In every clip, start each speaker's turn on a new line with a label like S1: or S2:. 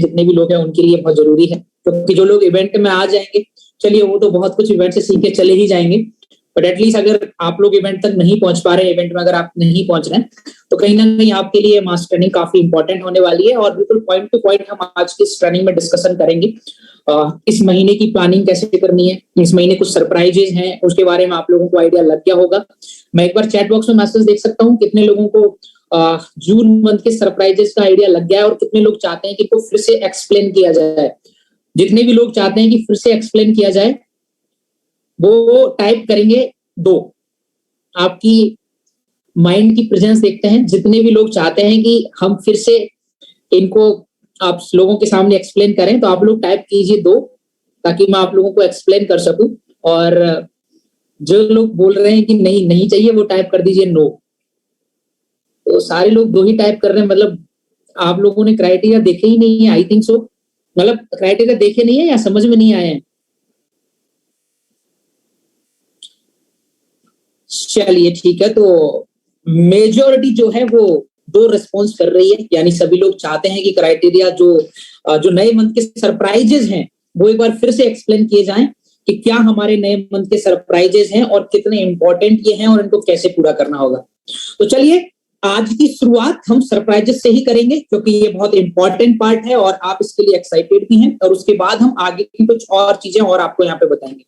S1: हैं, जितने भी लोग हैं उनके लिए बहुत जरूरी है, क्योंकि जो लोग इवेंट में आ जाएंगे, चलिए वो तो बहुत कुछ इवेंट से सीख के चले ही जाएंगे, बट एटलीस्ट अगर आप लोग इवेंट तक नहीं पहुंच पा रहे, इवेंट में अगर आप नहीं पहुंच रहे हैं, तो कहीं ना कहीं आपके लिए मास ट्रेनिंग काफी इंपॉर्टेंट होने वाली है। और बिल्कुल पॉइंट टू पॉइंट हम आज की इस ट्रेनिंग में डिस्कशन करेंगे। इस महीने की प्लानिंग कैसे करनी है, इस महीने कुछ सरप्राइजेज हैं उसके बारे में आप लोगों को आइडिया लग गया होगा। मैं एक बार चैट बॉक्स में मैसेज देख सकता हूँ कितने लोगों को जून मंथ के सरप्राइजेस का आइडिया लग गया है, और कितने लोग चाहते हैं कि इनको फिर से एक्सप्लेन किया जाए। जितने भी लोग चाहते हैं कि फिर से एक्सप्लेन किया जाए वो टाइप करेंगे 2। आपकी माइंड की प्रेजेंस देखते हैं। जितने भी लोग चाहते हैं कि हम फिर से इनको आप लोगों के सामने एक्सप्लेन करें, तो आप लोग टाइप कीजिए 2, ताकि मैं आप लोगों को एक्सप्लेन कर सकूं। और जो लोग बोल रहे हैं कि नहीं नहीं चाहिए, वो टाइप कर दीजिए नो। तो सारे लोग 2 ही टाइप कर रहे हैं, मतलब आप लोगों ने क्राइटेरिया देखे ही नहीं है, आई थिंक सो। मतलब क्राइटेरिया देखे नहीं है या समझ में नहीं आए हैं? चलिए ठीक है, तो मेजॉरिटी जो है वो 2 रिस्पॉन्स कर रही है, यानी सभी लोग चाहते हैं कि क्राइटेरिया जो नए मंथ के सरप्राइजेस हैं वो एक बार फिर से एक्सप्लेन किए जाएं कि क्या हमारे नए मंथ के सरप्राइजेस हैं और कितने इंपॉर्टेंट ये हैं और इनको कैसे पूरा करना होगा। तो चलिए आज की शुरुआत हम सरप्राइजेस से ही करेंगे, क्योंकि ये बहुत इंपॉर्टेंट पार्ट है और आप इसके लिए एक्साइटेड भी हैं, और उसके बाद हम आगे की कुछ और चीजें और आपको यहाँ पे बताएंगे।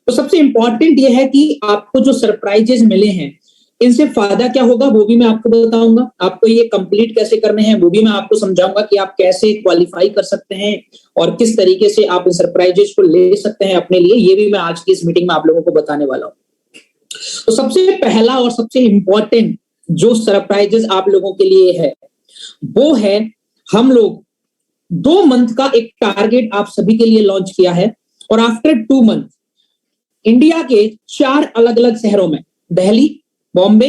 S1: तो सबसे इंपॉर्टेंट ये है कि आपको जो सरप्राइजेस मिले हैं इनसे फायदा क्या होगा वो भी मैं आपको बताऊंगा। आपको ये कंप्लीट कैसे करने हैं वो भी मैं आपको समझाऊंगा कि आप कैसे क्वालिफाई कर सकते हैं और किस तरीके से आप इन सरप्राइजेस को ले सकते हैं अपने लिए, ये भी मैं आज की इस मीटिंग में आप लोगों को बताने वाला हूं। तो सबसे पहला और सबसे इंपॉर्टेंट जो सरप्राइजेस आप लोगों के लिए है वो है, हम लोग 2 मंथ का एक टारगेट आप सभी के लिए लॉन्च किया है, और आफ्टर 2 मंथ इंडिया के 4 अलग अलग शहरों में, दिल्ली, बॉम्बे,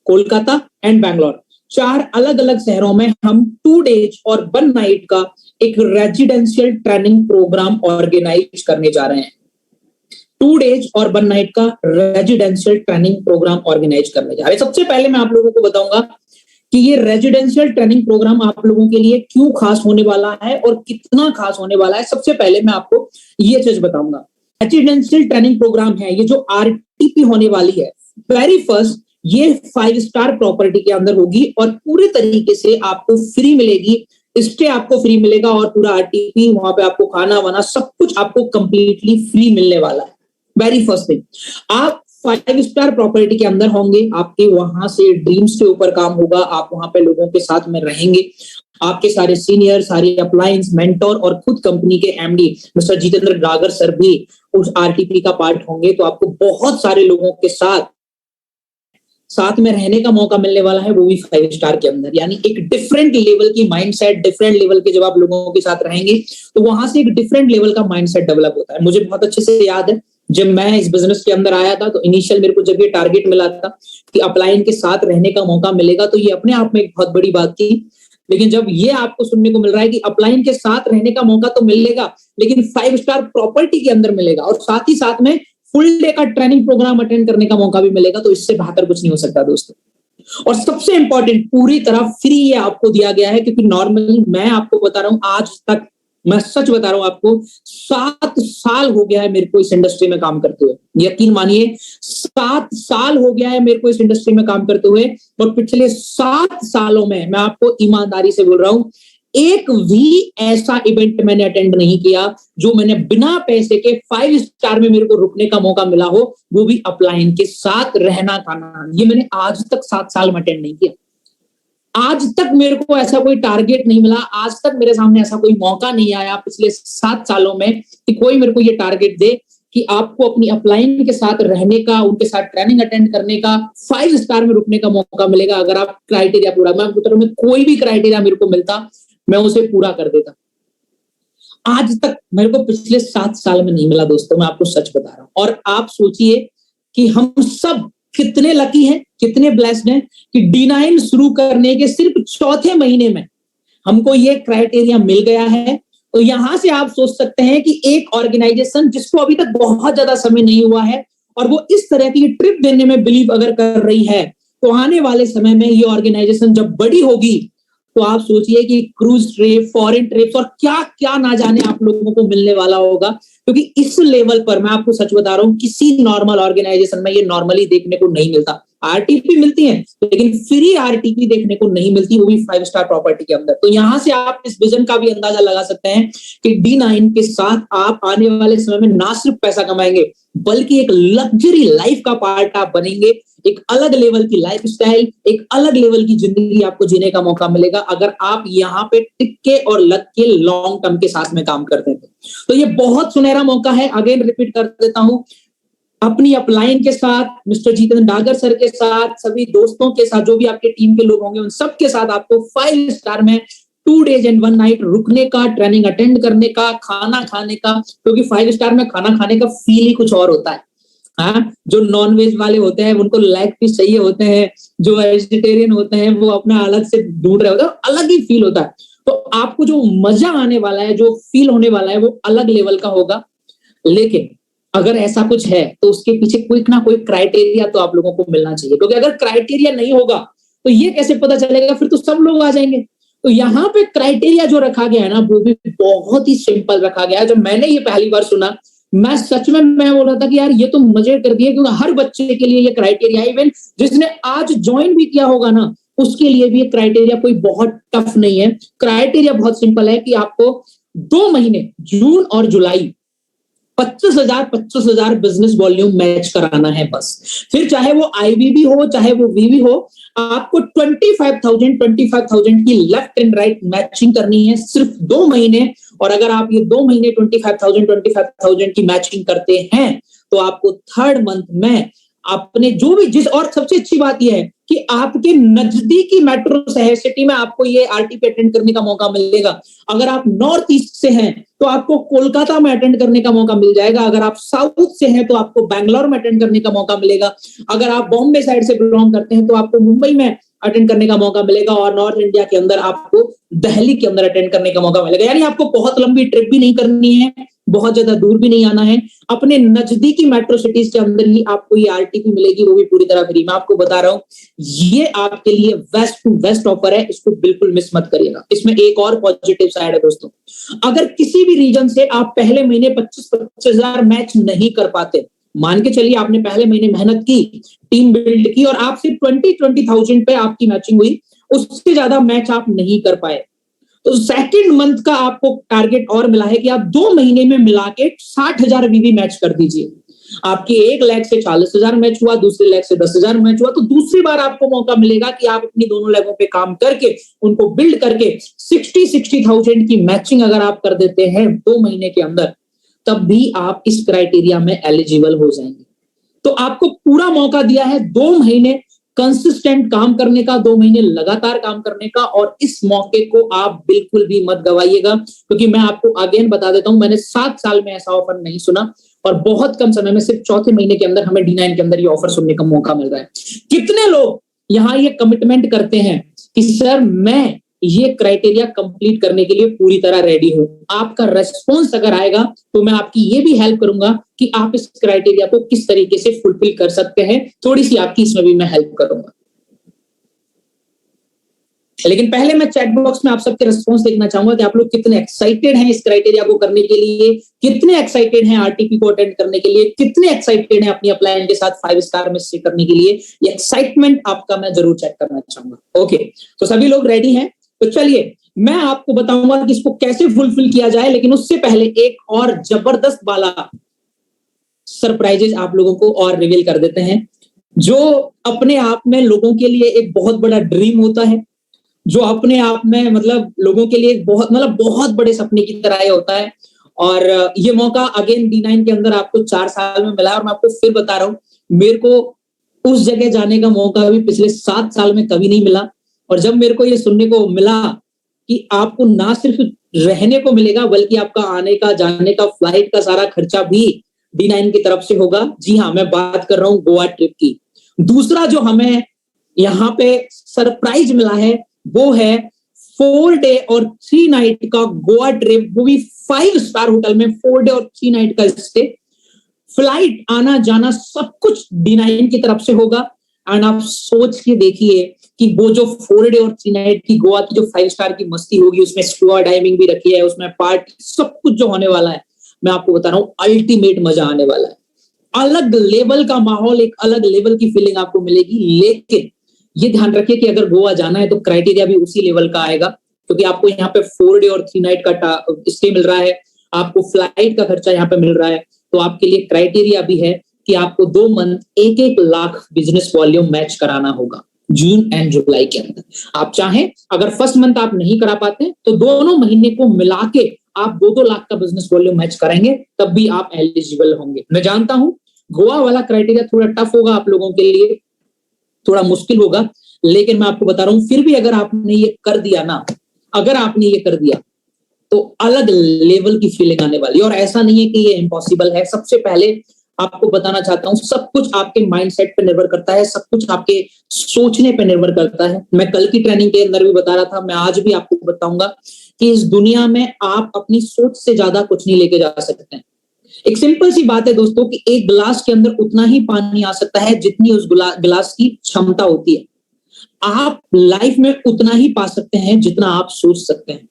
S1: कोलकाता एंड बैंगलोर, 4 अलग अलग शहरों में हम 2 डेज और 1 नाइट का एक रेजिडेंशियल ट्रेनिंग प्रोग्राम ऑर्गेनाइज करने जा रहे हैं। 2 डेज और 1 नाइट का रेजिडेंशियल ट्रेनिंग प्रोग्राम ऑर्गेनाइज करने जा रहे हैं। सबसे पहले मैं आप लोगों को बताऊंगा कि ये रेजिडेंशियल ट्रेनिंग प्रोग्राम आप लोगों के लिए क्यों खास होने वाला है और कितना खास होने वाला है। सबसे पहले मैं आपको ये चीज बताऊंगा। रेजिडेंशियल ट्रेनिंग प्रोग्राम है, ये जो आरटीपी होने वाली है, वेरी फर्स्ट ये 5 स्टार प्रॉपर्टी के अंदर होगी और पूरे तरीके से आपको फ्री मिलेगी, स्टे आपको फ्री मिलेगा और पूरा आरटीपी, वहां पे आपको खाना वाना सब कुछ आपको कंप्लीटली फ्री मिलने वाला है। वेरी फर्स्ट थिंग, आप 5 स्टार प्रॉपर्टी के अंदर होंगे, आपके वहां से ड्रीम्स के ऊपर काम होगा, आप वहां पे लोगों के साथ में रहेंगे, आपके सारे सीनियर, सारे अप्लायंस, मेंटोर और खुद कंपनी के MD mister Jitendra Dagar sir भी उस आरटीपी का पार्ट होंगे। तो आपको बहुत सारे लोगों के साथ में रहने का मौका मिलने वाला है, वो भी 5 स्टार के अंदर। यानी एक डिफरेंट लेवल की माइंडसेट, डिफरेंट लेवल के जब आप लोगों के साथ रहेंगे तो वहां से एक डिफरेंट लेवल का माइंडसेट डेवलप होता है। मुझे बहुत अच्छे से याद है जब मैं इस बिजनेस के अंदर आया था, तो इनिशियल मेरे को जब ये टारगेट मिला था कि अपलाइन के साथ रहने का मौका मिलेगा, तो ये अपने आप में एक बहुत बड़ी बात थी। लेकिन जब ये आपको सुनने को मिल रहा है कि अपलाइन के साथ रहने का मौका तो मिलेगा, लेकिन 5 स्टार प्रॉपर्टी के अंदर मिलेगा और साथ ही साथ में फुल डे का ट्रेनिंग प्रोग्राम अटेंड करने का मौका भी मिलेगा, तो इससे बेहतर कुछ नहीं हो सकता दोस्तों। और सबसे इंपॉर्टेंट, पूरी तरह फ्री ये आपको दिया गया है, क्योंकि नॉर्मली मैं आपको बता रहा हूं, आज तक मैं सच बता रहा हूं आपको, 7 साल हो गया है मेरे को इस इंडस्ट्री में काम करते हुए। यकीन मानिए 7 साल हो गया है मेरे को इस इंडस्ट्री में काम करते हुए, और पिछले 7 सालों में मैं आपको ईमानदारी से बोल रहा हूं, एक भी ऐसा इवेंट मैंने अटेंड नहीं किया जो मैंने बिना पैसे के 5 स्टार में मेरे को रुकने का मौका मिला हो, वो भी अपलाइन के साथ रहना खाना। ये मैंने आज तक 7 साल में अटेंड नहीं किया। आज तक मेरे को ऐसा कोई टारगेट नहीं मिला, आज तक मेरे सामने ऐसा कोई मौका नहीं आया पिछले 7 सालों में कि कोई मेरे को ये टारगेट दे कि आपको अपनी अपलाइन के साथ रहने का, उनके साथ ट्रेनिंग अटेंड करने का, 5 स्टार में रुकने का मौका मिलेगा अगर आप क्राइटेरिया पूरा। मैं आपको बता रहा हूं, कोई भी क्राइटेरिया मेरे को मिलता मैं उसे पूरा कर देता। आज तक मेरे को पिछले 7 साल में नहीं मिला दोस्तों, मैं आपको सच बता रहा हूं। और आप सोचिए कि हम सब कितने लकी हैं, कितने ब्लेस्ड हैं कि D9 शुरू करने के सिर्फ 4थे महीने में हमको ये क्राइटेरिया मिल गया है। तो यहां से आप सोच सकते हैं कि एक ऑर्गेनाइजेशन जिसको अभी तक बहुत ज्यादा समय नहीं हुआ है और वो इस तरह की ट्रिप देने में बिलीव अगर कर रही है, तो आने वाले समय में ये ऑर्गेनाइजेशन जब बड़ी होगी तो आप सोचिए कि क्रूज ट्रिप, फॉरेन ट्रिप्स और क्या क्या ना जाने आप लोगों को मिलने वाला होगा, क्योंकि इस लेवल पर मैं आपको सच बता रहा हूं, किसी नॉर्मल ऑर्गेनाइजेशन में ये नॉर्मली देखने को नहीं मिलता। आरटीपी मिलती है लेकिन फ्री आरटीपी देखने को नहीं मिलती, वो भी 5 स्टार प्रॉपर्टी के अंदर। तो यहां से आप इस विजन का भी अंदाजा लगा सकते हैं कि D9 के साथ आप आने वाले समय में ना सिर्फ पैसा कमाएंगे बल्कि एक लग्जरी लाइफ का पार्ट आप बनेंगे। एक अलग लेवल की लाइफस्टाइल, एक अलग लेवल की जिंदगी आपको जीने का मौका मिलेगा अगर आप यहाँ पे टिक के और लग के लॉन्ग टर्म के साथ में काम करते हैं। तो ये बहुत सुनहरा मौका है। अगेन रिपीट कर देता हूं, अपनी अपलाइन के साथ, मिस्टर जितेंद्र डागर सर के साथ, सभी दोस्तों के साथ, जो भी आपके टीम के लोग होंगे उन सब के साथ आपको 5 स्टार में 2 days and 1 night रुकने का, ट्रेनिंग अटेंड करने का, खाना खाने का, क्योंकि 5 स्टार में खाना खाने का फील ही कुछ और होता है। हाँ, जो नॉन वेज वाले होते हैं उनको लेग पीस चाहिए होते हैं, जो वेजिटेरियन होते हैं वो अपना अलग से ढूंढ रहे होते हैं, अलग ही फील होता है। तो आपको जो मजा आने वाला है, जो फील होने वाला है, वो अलग लेवल का होगा। लेकिन अगर ऐसा कुछ है तो उसके पीछे कोई ना कोई क्राइटेरिया तो आप लोगों को मिलना चाहिए, क्योंकि अगर क्राइटेरिया नहीं होगा तो ये कैसे पता चलेगा, फिर तो सब लोग आ जाएंगे। तो यहाँ पे क्राइटेरिया जो रखा गया है ना, वो भी बहुत ही सिंपल रखा गया है। जब मैंने ये पहली बार सुना, मैं सच में मैं बोल रहा था कि यार ये तो मजे कर दिए, क्योंकि हर बच्चे के लिए ये क्राइटेरिया, इवन जिसने आज ज्वाइन भी किया होगा ना उसके लिए भी ये क्राइटेरिया कोई बहुत टफ नहीं है। क्राइटेरिया बहुत सिंपल है कि आपको 2 महीने जून और जुलाई 25,000 बिजनेस वॉल्यूम मैच कराना है बस। फिर चाहे वो आईबीबी हो चाहे वो वीवी हो, आपको 25,000 की लेफ्ट एंड राइट मैचिंग करनी है सिर्फ 2 महीने। और अगर आप ये 2 महीने 25,000 की मैचिंग करते हैं तो आपको 3rd मंथ में आपने जो भी जिस, और सबसे अच्छी बात यह है कि आपके नजदीकी मेट्रो शहर सिटी में आपको ये आरटीपी अटेंड करने का मौका मिलेगा। अगर आप नॉर्थ ईस्ट से हैं तो आपको कोलकाता में अटेंड करने का मौका मिल जाएगा। अगर आप साउथ से हैं तो आपको बैंगलोर में अटेंड करने का मौका मिलेगा। अगर आप बॉम्बे साइड से बिलोंग करते हैं तो आपको मुंबई में अटेंड करने का मौका मिलेगा। और नॉर्थ इंडिया के अंदर आपको दिल्ली के अंदर अटेंड करने का मौका मिलेगा। यानी आपको बहुत लंबी ट्रिप भी नहीं करनी है, बहुत ज्यादा दूर भी नहीं आना है, अपने नजदीकी मेट्रो सिटीज के अंदर ही आपको ये आरटीपी मिलेगी, वो भी पूरी तरह फ्री। मैं आपको बता रहा हूं, ये आपके लिए बेस्ट टू बेस्ट ऑफर है, इसको बिल्कुल मिस मत करिएगा। इसमें एक और पॉजिटिव साइड है दोस्तों, अगर किसी भी रीजन से आप पहले महीने 25,000 हजार मैच नहीं कर पाते, मान के चलिए आपने पहले महीने मेहनत की, टीम बिल्ड की और आप सिर्फ 20,000 पे आपकी मैचिंग हुई, उससे ज्यादा मैच आप नहीं कर पाए, तो 2nd मंथ का आपको टारगेट और मिला है कि आप 2 महीने में मिला के 60,000 वीवी मैच कर दीजिए। आपकी एक लेग से 40,000 मैच हुआ, दूसरे लेग से 10,000 मैच हुआ, तो दूसरी बार आपको मौका मिलेगा कि आप अपनी दोनों लेगों पे काम करके उनको बिल्ड करके 60,000 की मैचिंग अगर आप कर देते हैं 2 महीने के अंदर, तब भी आप इस क्राइटेरिया में एलिजिबल हो जाएंगे। तो आपको पूरा मौका दिया है 2 महीने कंसिस्टेंट काम करने का, 2 महीने लगातार काम करने का, और इस मौके को आप बिल्कुल भी मत गवाइएगा। क्योंकि मैं आपको अगेन बता देता हूं, मैंने 7 साल में ऐसा ऑफर नहीं सुना, और बहुत कम समय में सिर्फ 4थे महीने के अंदर हमें D9 के अंदर ये ऑफर सुनने का मौका मिल रहा है। कितने लोग यहाँ ये कमिटमेंट करते हैं कि सर मैं ये क्राइटेरिया कंप्लीट करने के लिए पूरी तरह रेडी हूं। आपका रेस्पॉन्स अगर आएगा तो मैं आपकी ये भी हेल्प करूंगा कि आप इस क्राइटेरिया को किस तरीके से फुलफिल कर सकते हैं, थोड़ी सी आपकी इसमें भी मैं हेल्प करूंगा। लेकिन पहले मैं चैट बॉक्स में आप सबके रेस्पॉन्स देखना चाहूंगा कि आप लोग कितने एक्साइटेड हैं इस क्राइटेरिया को करने के लिए, कितने एक्साइटेड हैं आरटीपी को अटेंड करने के लिए, कितने एक्साइटेड हैं अपनी अपलाइन के साथ 5 स्टार में स्टे करने के लिए। ये एक्साइटमेंट आपका मैं जरूर चेक करना चाहूंगा। ओके, तो सभी लोग रेडी हैं? तो चलिए मैं आपको बताऊंगा कि इसको कैसे फुलफिल किया जाए, लेकिन उससे पहले एक और जबरदस्त वाला सरप्राइजेज आप लोगों को और रिवील कर देते हैं, जो अपने आप में लोगों के लिए एक बहुत बड़ा ड्रीम होता है, जो अपने आप में मतलब लोगों के लिए बहुत बड़े सपने की तरह होता है। और ये मौका अगेन D9 के अंदर आपको 4 साल में मिला है। और मैं आपको फिर बता रहा हूं, मेरे को उस जगह जाने का मौका भी पिछले 7 साल में कभी नहीं मिला। और जब मेरे को ये सुनने को मिला कि आपको ना सिर्फ रहने को मिलेगा बल्कि आपका आने का जाने का फ्लाइट का सारा खर्चा भी D9 की तरफ से होगा। जी हाँ, मैं बात कर रहा हूँ गोवा ट्रिप की। दूसरा जो हमें यहाँ पे सरप्राइज मिला है वो है 4 डे और 3 नाइट का गोवा ट्रिप, वो भी 5 स्टार होटल में 4 डे और 3 नाइट का स्टे, फ्लाइट आना जाना सब कुछ D9 की तरफ से होगा। एंड आप सोच के देखिए कि वो जो 4 डे और 3 नाइट की गोवा की जो 5 स्टार की मस्ती होगी, उसमें स्कूबा डाइविंग भी रखी है, उसमें पार्टी, सब कुछ जो होने वाला है, मैं आपको बता रहा हूँ अल्टीमेट मजा आने वाला है। अलग लेवल का माहौल, एक अलग लेवल की फीलिंग आपको मिलेगी। लेकिन ये ध्यान रखिए कि अगर गोवा जाना है तो क्राइटेरिया भी उसी लेवल का आएगा, क्योंकि आपको यहाँ पे 4 डे और 3 नाइट का स्टे मिल रहा है, आपको फ्लाइट का खर्चा यहाँ पे मिल रहा है। तो आपके लिए क्राइटेरिया भी है कि आपको 2 month 1-1 lakh business volume match कराना होगा जून एंड जुलाई के अंदर। आप चाहें, अगर फर्स्ट मंथ आप नहीं करा पाते तो दोनों महीने को मिला के आप 2-2 लाख का बिजनेस वॉल्यूम मैच करेंगे, तब भी आप एलिजिबल होंगे। मैं जानता हूं गोवा वाला क्राइटेरिया थोड़ा टफ होगा आप लोगों के लिए, थोड़ा मुश्किल होगा, लेकिन मैं आपको बता रहा हूं फिर भी अगर आपने ये कर दिया ना, अगर आपने ये कर दिया तो अलग लेवल की फीलिंग आने वाली है। और ऐसा नहीं है कि ये इम्पॉसिबल है। सबसे पहले आपको बताना चाहता हूं, सब कुछ आपके माइंडसेट पे निर्भर करता है, सब कुछ आपके सोचने पे निर्भर करता है। मैं कल की ट्रेनिंग के अंदर भी बता रहा था, मैं आज भी आपको बताऊंगा कि इस दुनिया में आप अपनी सोच से ज्यादा कुछ नहीं लेके जा सकते हैं। एक सिंपल सी बात है दोस्तों कि एक गिलास के अंदर उतना ही पानी आ सकता है जितनी उस गिलास की क्षमता होती है। आप लाइफ में उतना ही पा सकते हैं जितना आप सोच सकते हैं।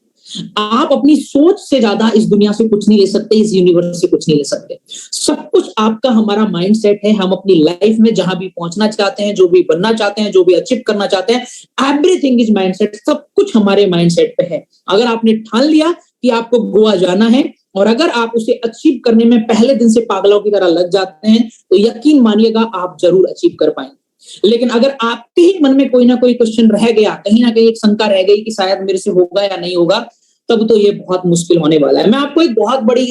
S1: आप अपनी सोच से ज्यादा इस दुनिया से कुछ नहीं ले सकते, इस यूनिवर्स से कुछ नहीं ले सकते। सब कुछ आपका, हमारा माइंडसेट है। हम अपनी लाइफ में जहां भी पहुंचना चाहते हैं, जो भी बनना चाहते हैं, जो भी अचीव करना चाहते हैं, एवरीथिंग इज माइंडसेट। सब कुछ हमारे माइंडसेट पे है। अगर आपने ठान लिया कि आपको गोवा जाना है और अगर आप उसे अचीव करने में पहले दिन से पागलों की तरह लग जाते हैं तो यकीन मानिएगा आप जरूर अचीव कर पाएंगे। लेकिन अगर आपके ही मन में कोई ना कोई क्वेश्चन रह गया, कहीं ना कहीं एक शंका रह गई कि शायद मेरे से होगा या नहीं होगा, तब तो ये बहुत मुश्किल होने वाला है। मैं आपको एक बहुत बड़ी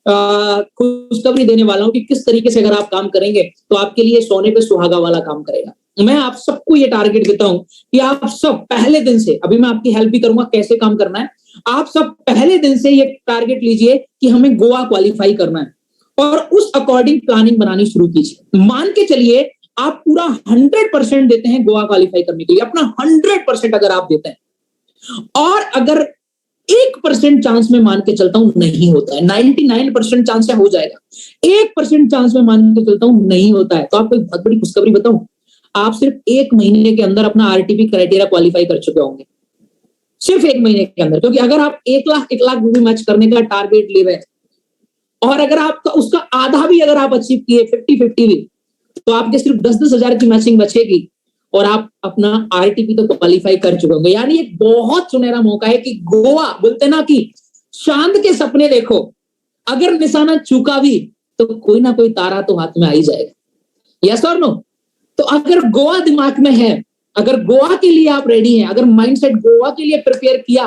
S1: खुशखबरी देने वाला हूं कि किस तरीके से अगर आप काम करेंगे तो आपके लिए सोने पे सुहागा वाला काम करेगा। मैं आप सबको ये टारगेट देता हूं कि आप सब पहले दिन से, अभी मैं आपकी हेल्प भी करूंगा कैसे काम करना है, आप सब पहले दिन से ये टारगेट लीजिए कि हमें गोवा क्वालिफाई करना है और उस अकॉर्डिंग प्लानिंग बनानी शुरू कीजिए। मान के चलिए आप पूरा 100% देते हैं गोवा क्वालिफाई करने के लिए, अपना 100% अगर आप देते हैं, और अगर 1% चांस में मान के चलता हूं नहीं होता है, 99% चांस है हो जाएगा, 1% चांस में मान के चलता हूं नहीं होता है, तो आपको एक बहुत बड़ी खुशखबरी बताऊं, आप सिर्फ 1 महीने के अंदर अपना आरटीपी क्राइटेरिया क्वालिफाई कर चुके होंगे, सिर्फ 1 महीने के अंदर। क्योंकि अगर आप 1 लाख भी मैच करने का टारगेट ले रहे हैं और अगर आपका उसका आधा भी अगर आप अचीव किए, 50-50 भी, तो आपके सिर्फ 10-10 हजार की मैचिंग बचेगी और आप अपना आरटीपी तो क्वालिफाई कर चुके होंगे। यानी एक बहुत सुनहरा मौका है कि गोवा, बोलते ना कि चांद के सपने देखो, अगर निशाना चूका भी तो कोई ना कोई तारा तो हाथ में आ ही जाएगा। यस और नो? तो अगर गोवा दिमाग में है, अगर गोवा के लिए आप रेडी हैं, अगर माइंडसेट गोवा के लिए प्रिपेयर किया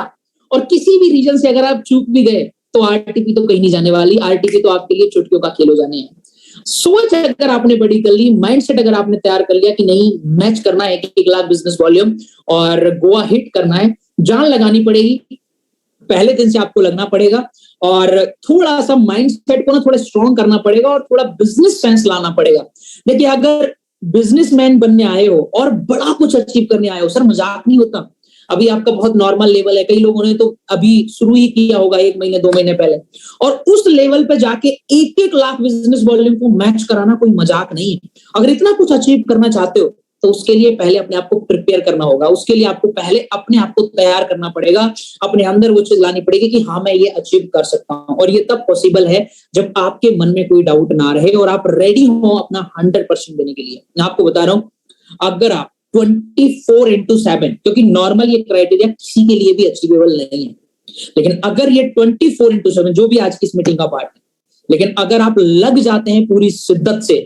S1: और किसी भी रीजन से अगर आप चूक भी गए तो आरटीपी तो कहीं नहीं जाने वाली, आरटीपी तो आपके लिए चुटकियों का खेल हो जाने हैं। सोच अगर आपने बड़ी कर ली, माइंडसेट अगर आपने तैयार कर लिया कि नहीं मैच करना है 1 लाख बिजनेस वॉल्यूम और गोवा हिट करना है, जान लगानी पड़ेगी, पहले दिन से आपको लगना पड़ेगा और थोड़ा सा माइंडसेट को ना थोड़ा स्ट्रॉन्ग करना पड़ेगा और थोड़ा बिजनेस सेंस लाना पड़ेगा। देखिए अगर बिजनेसमैन बनने आए हो और बड़ा कुछ अचीव करने आए हो, सर मजाक नहीं होता, अभी आपका बहुत नॉर्मल लेवल है, कई लोगों ने तो अभी शुरू ही किया होगा 1 महीने 2 महीने पहले, और उस लेवल पे जाके 1-1 लाख बिजनेस वॉल्यूम को मैच कराना कोई मजाक नहीं है। अगर इतना कुछ अचीव करना चाहते हो तो उसके लिए पहले अपने आप को प्रिपेयर करना होगा, उसके लिए आपको पहले अपने आप को तैयार करना पड़ेगा, अपने अंदर वो चीज लानी पड़ेगी कि हाँ मैं ये अचीव कर सकता हूँ। और ये तब पॉसिबल है जब आपके मन में कोई डाउट ना रहे और आप रेडी हो अपना 100% देने के लिए। मैं आपको बता रहा हूँ, अगर आप 24/7, क्योंकि नॉर्मल ये क्राइटेरिया किसी के लिए भी अचीवेबल नहीं है, लेकिन अगर ये 24/7 जो भी आज की इस मीटिंग का पार्ट है, लेकिन अगर आप लग जाते हैं पूरी शिद्दत से,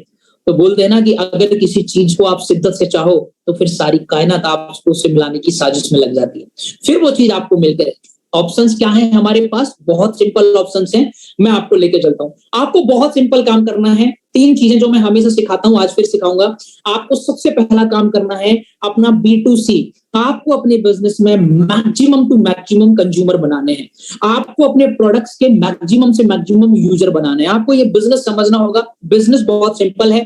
S1: तो बोलते हैं ना कि अगर किसी चीज को आप शिद्दत से चाहो तो फिर सारी कायनात आपको उससे मिलाने की साजिश में लग जाती है, फिर वो चीज आपको मिलकर। ऑप्शंस क्या हैं हमारे पास? बहुत सिंपल ऑप्शंस हैं, मैं आपको लेके चलता हूं। आपको बहुत सिंपल काम करना है, 3 चीजें जो मैं हमेशा सिखाता हूं आज फिर सिखाऊंगा। आपको सबसे पहला काम करना है अपना B2C, आपको अपने बिजनेस में मैक्सिमम टू मैक्सिमम कंज्यूमर बनाने हैं, आपको अपने प्रोडक्ट्स के मैक्सिमम से मैक्सिमम यूजर बनाने हैं। आपको ये बिजनेस समझना होगा। बिजनेस बहुत सिंपल है,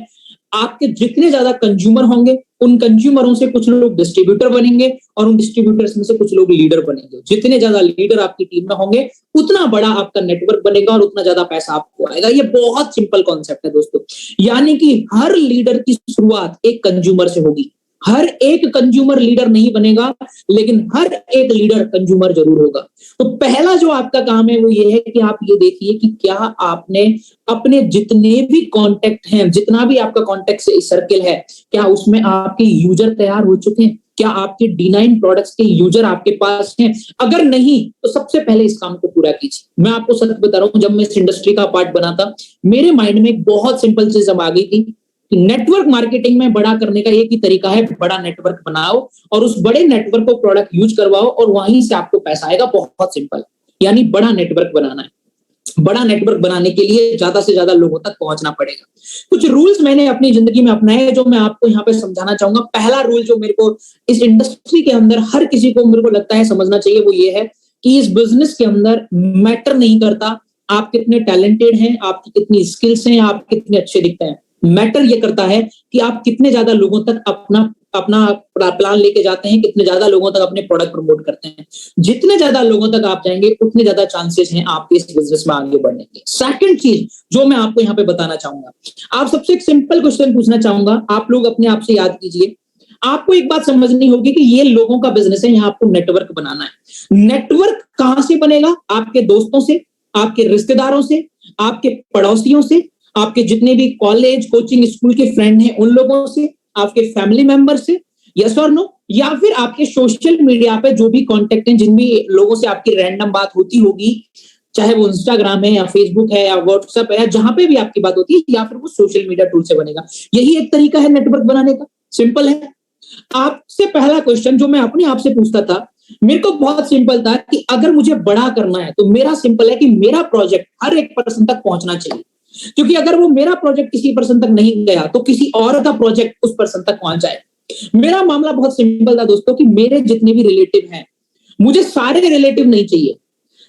S1: आपके जितने ज्यादा कंज्यूमर होंगे उन कंज्यूमरों से कुछ लोग डिस्ट्रीब्यूटर बनेंगे और उन डिस्ट्रीब्यूटर्स में से कुछ लोग लीडर बनेंगे। जितने ज्यादा लीडर आपकी टीम में होंगे उतना बड़ा आपका नेटवर्क बनेगा और उतना ज्यादा पैसा आपको आएगा। ये बहुत सिंपल कॉन्सेप्ट है दोस्तों, यानी कि हर लीडर की शुरुआत एक कंज्यूमर से होगी, हर एक कंज्यूमर लीडर नहीं बनेगा, लेकिन हर एक लीडर कंज्यूमर जरूर होगा। तो पहला जो आपका काम है वो ये है कि आप ये देखिए कि क्या आपने अपने जितने भी कॉन्टेक्ट हैं, जितना भी आपका कॉन्टेक्ट सर्किल है, क्या उसमें आपके यूजर तैयार हो चुके हैं? क्या आपके D9 प्रोडक्ट्स के यूजर आपके पास हैं? अगर नहीं तो सबसे पहले इस काम को पूरा कीजिए। मैं आपको सच बता रहा हूं, जब मैं इस इंडस्ट्री का पार्ट बना था, मेरे माइंड में एक बहुत सिंपल चीज अब आ गई थी कि नेटवर्क मार्केटिंग में बड़ा करने का एक ही तरीका है, बड़ा नेटवर्क बनाओ और उस बड़े नेटवर्क को प्रोडक्ट यूज करवाओ और वहीं से आपको पैसा आएगा। बहुत सिंपल, यानी बड़ा नेटवर्क बनाना है। बड़ा नेटवर्क बनाने के लिए ज्यादा से ज्यादा लोगों तक पहुंचना पड़ेगा। कुछ रूल्स मैंने अपनी जिंदगी में अपनाए जो मैं आपको यहाँ पे समझाना चाहूंगा। पहला रूल जो मेरे को इस इंडस्ट्री के अंदर हर किसी को मेरे को लगता है समझना चाहिए, वो ये है कि इस बिजनेस के अंदर मैटर नहीं करता आप कितने टैलेंटेड हैं, आपकी कितनी स्किल्स हैं, आप कितने अच्छे दिखते हैं। मैटर ये करता है कि आप कितने ज्यादा लोगों तक अपना प्लान लेके जाते हैं, कितने ज्यादा लोगों तक अपने प्रोडक्ट प्रमोट करते हैं। जितने ज्यादा लोगों तक आप जाएंगे उतने ज्यादा चांसेस हैं आपके इस बिजनेस में आगे बढ़ने के। सेकंड चीज जो मैं आपको यहाँ पे बताना चाहूंगा, आप सबसे एक सिंपल क्वेश्चन पूछना चाहूंगा। आप लोग अपने आप से याद कीजिए, आपको एक बात समझनी होगी कि ये लोगों का बिजनेस है, यहाँ आपको नेटवर्क बनाना है। नेटवर्क कहां से बनेगा? आपके दोस्तों से, आपके रिश्तेदारों से, आपके पड़ोसियों से, आपके जितने भी कॉलेज कोचिंग स्कूल के फ्रेंड हैं उन लोगों से, आपके फैमिली मेंबर से, यस और नो, या फिर आपके सोशल मीडिया पे जो भी कांटेक्ट हैं, जिन भी लोगों से आपकी रैंडम बात होती होगी, चाहे वो इंस्टाग्राम है या फेसबुक है या व्हाट्सएप है या जहां पे भी आपकी बात होती है, या फिर वो सोशल मीडिया टूल से बनेगा। यही एक तरीका है नेटवर्क बनाने का, सिंपल है। आपसे पहला क्वेश्चन जो मैं अपने आप से पूछता था, मेरे को बहुत सिंपल था कि अगर मुझे बड़ा करना है तो मेरा सिंपल है कि मेरा प्रोजेक्ट हर एक पर्सन तक पहुंचना चाहिए, क्योंकि अगर वो मेरा प्रोजेक्ट किसी पर्सन तक नहीं गया तो किसी और का प्रोजेक्ट उस पर्सन तक पहुंच जाए। मेरा मामला बहुत सिंपल था दोस्तों कि मेरे जितने भी रिलेटिव हैं, मुझे सारे रिलेटिव नहीं चाहिए,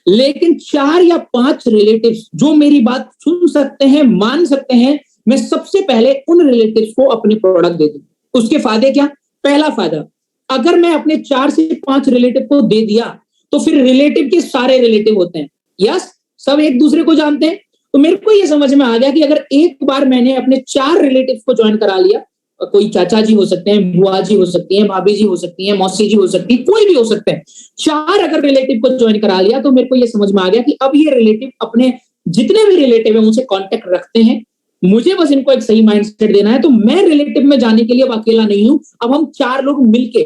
S1: लेकिन 4 या 5 रिलेटिव्स जो मेरी बात सुन सकते हैं, मान सकते हैं, मैं सबसे पहले उन रिलेटिव्स को अपने प्रोडक्ट दे दूं। उसके फायदे क्या? पहला फायदा, अगर मैं अपने 4 से 5 रिलेटिव को दे दिया तो फिर रिलेटिव के सारे रिलेटिव होते हैं, यस, सब एक दूसरे को जानते हैं। तो मेरे को ये समझ में आ गया कि अगर एक बार मैंने अपने 4 रिलेटिव को ज्वाइन करा लिया, कोई चाचा जी हो सकते हैं, बुआ जी हो सकती हैं, भाभी जी हो सकती हैं, मौसी जी हो सकती है, कोई भी हो सकते हैं, 4 अगर रिलेटिव को ज्वाइन करा लिया तो मेरे को ये समझ में आ गया कि अब ये रिलेटिव अपने जितने भी रिलेटिव है उनसे कांटेक्ट रखते हैं, मुझे बस इनको एक सही माइंडसेट देना है। तो मैं रिलेटिव में जाने के लिए अब अकेला नहीं हूं, अब हम 4 लोग मिलके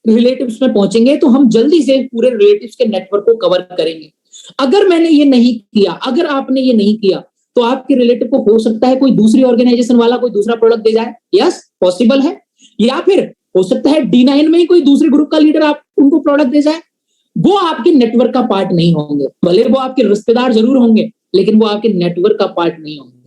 S1: रिलेटिव्स में पहुंचेंगे तो हम जल्दी से पूरे रिलेटिव्स के नेटवर्क को कवर करेंगे। अगर मैंने ये नहीं किया, अगर आपने ये नहीं किया, तो आपके रिलेटिव को हो सकता है कोई दूसरी ऑर्गेनाइजेशन वाला कोई दूसरा प्रोडक्ट दे जाए, यस पॉसिबल है, या फिर हो सकता है D9 में ही कोई दूसरे ग्रुप का लीडर आप उनको प्रोडक्ट दे जाए। वो आपके नेटवर्क का पार्ट नहीं होंगे, भले वो आपके रिश्तेदार जरूर होंगे, लेकिन वो आपके नेटवर्क का पार्ट नहीं होंगे।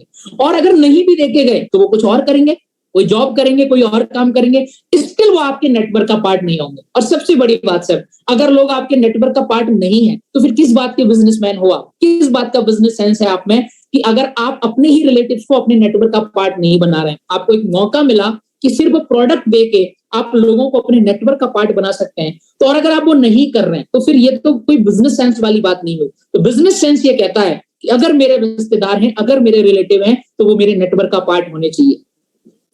S1: और अगर नहीं भी देखे गए तो वो कुछ और करेंगे, कोई जॉब करेंगे, कोई और काम करेंगे, स्टिल वो आपके नेटवर्क का पार्ट नहीं होंगे। और सबसे बड़ी बात सर, अगर लोग आपके नेटवर्क का पार्ट नहीं है तो फिर किस बात के बिजनेसमैन हो आप, किस बात का बिजनेस सेंस है आप में कि अगर आप अपने ही रिलेटिव्स को अपने नेटवर्क का पार्ट नहीं बना रहे हैं। आपको एक मौका मिला कि सिर्फ प्रोडक्ट देके आप लोगों को अपने नेटवर्क का पार्ट बना सकते हैं, तो और अगर आप वो नहीं कर रहे हैं तो फिर ये तो कोई बिजनेस सेंस वाली बात नहीं हुई। तो बिजनेस सेंस ये कहता है कि अगर मेरे रिश्तेदार हैं, अगर मेरे रिलेटिव हैं, तो वो मेरे नेटवर्क का पार्ट होने चाहिए।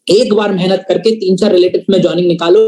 S1: एक बार मेहनत करके 3-4 रिलेटिव्स में जॉइनिंग निकालो,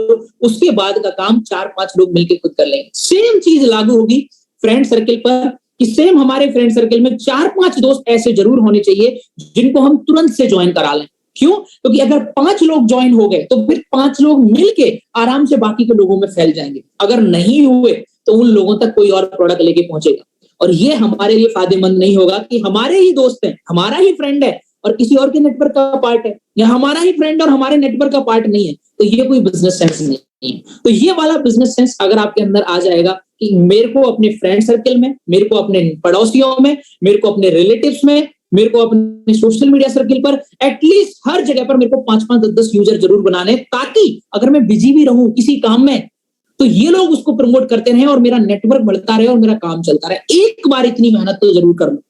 S1: उसके बाद का काम 4-5 लोग मिलकर खुद कर लेंगे। सेम चीज लागू होगी फ्रेंड सर्किल पर कि सेम हमारे फ्रेंड सर्किल में 4-5 दोस्त ऐसे जरूर होने चाहिए जिनको हम तुरंत से ज्वाइन करा लें। क्यों? क्योंकि अगर 5 लोग ज्वाइन हो गए तो फिर 5 लोग मिलके आराम से बाकी के लोगों में फैल जाएंगे। अगर नहीं हुए तो उन लोगों तक कोई और प्रोडक्ट लेके पहुंचेगा, और ये हमारे लिए फायदेमंद नहीं होगा कि हमारे ही दोस्त हैं, हमारा ही फ्रेंड है और किसी और के नेटवर्क का पार्ट है, या हमारा ही फ्रेंड और हमारे नेटवर्क का पार्ट नहीं है, तो ये कोई बिजनेस सेंस नहीं है। तो ये वाला बिजनेस सेंस अगर आपके अंदर आ जाएगा कि मेरे को अपने फ्रेंड सर्किल में, मेरे को अपने पड़ोसियों में, मेरे को अपने रिलेटिव्स में, मेरे को अपने सोशल मीडिया सर्किल पर एटलीस्ट हर जगह पर मेरे को 5-5, 10-10 यूजर जरूर बनाने, ताकि अगर मैं बिजी भी रहूं किसी काम में तो ये लोग उसको प्रमोट करते रहे और मेरा नेटवर्क बढ़ता रहे और मेरा काम चलता रहे। एक बार इतनी मेहनत तो जरूर कर लो।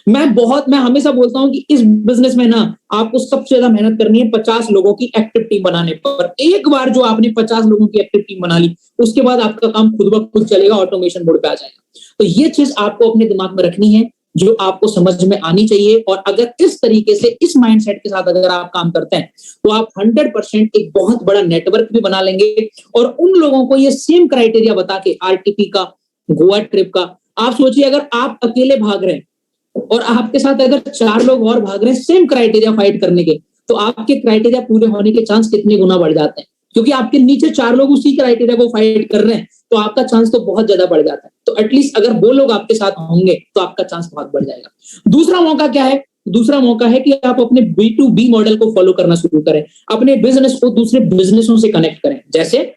S1: मैं हमेशा बोलता हूं कि इस बिजनेस में ना आपको सबसे ज्यादा मेहनत करनी है 50 लोगों की एक्टिव टीम बनाने पर। एक बार जो आपने 50 लोगों की एक्टिव टीम बना ली, उसके बाद आपका काम खुद ब खुद चलेगा, ऑटोमेशन मोड पे आ जाएगा। तो ये चीज आपको अपने दिमाग में रखनी है जो आपको समझ में आनी चाहिए। और अगर इस तरीके से, इस माइंडसेट के साथ अगर आप काम करते हैं तो आप 100% एक बहुत बड़ा नेटवर्क भी बना लेंगे। और उन लोगों को ये सेम क्राइटेरिया बता के, आरटीपी का, गोवा ट्रिप का, आप सोचिए अगर आप अकेले भाग रहे हैं और आपके साथ अगर 4 लोग और भाग रहे हैं सेम क्राइटेरिया फाइट करने के, तो आपके क्राइटेरिया पूरे होने के चांस कितने गुना बढ़ जाते हैं, क्योंकि आपके नीचे 4 लोग उसी क्राइटेरिया को फाइट कर रहे हैं, तो आपका चांस तो बहुत ज्यादा बढ़ जाता है। तो एटलीस्ट अगर वो लोग आपके साथ होंगे तो आपका चांस बहुत बढ़ जाएगा। दूसरा मौका क्या है? दूसरा मौका है कि आप अपने B2B मॉडल को फॉलो करना शुरू करें, अपने बिजनेस को दूसरे बिजनेसों से कनेक्ट करें। जैसे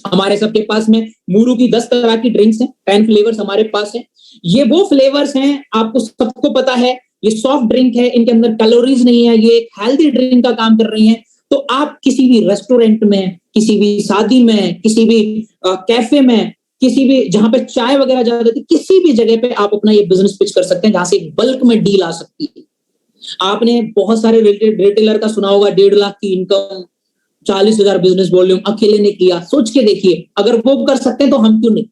S1: हमारे सबके पास में मूरू की 10 तरह की ड्रिंक्स हैं, 10 फ्लेवर्स हमारे पास हैं। ये वो फ्लेवर्स हैं, आपको सबको पता है, ये सॉफ्ट ड्रिंक है, इनके अंदर कैलोरीज नहीं है, ये एक हेल्दी ड्रिंक का काम कर रही है। तो आप किसी भी रेस्टोरेंट में, किसी भी शादी में, किसी भी कैफे में, किसी भी जहां पे चाय वगैरह ज्यादा देती, किसी भी जगह पे आप अपना ये बिजनेस पिच कर सकते हैं, जहां से एक बल्क में डील आ सकती है। आपने बहुत सारे रिटेलर का सुना होगा, 1.5 लाख की इनकम, 40,000 बिजनेस वॉल्यूम अकेले ने किया। सोच के देखिए, अगर वो कर सकते हैं तो हम क्यों नहीं?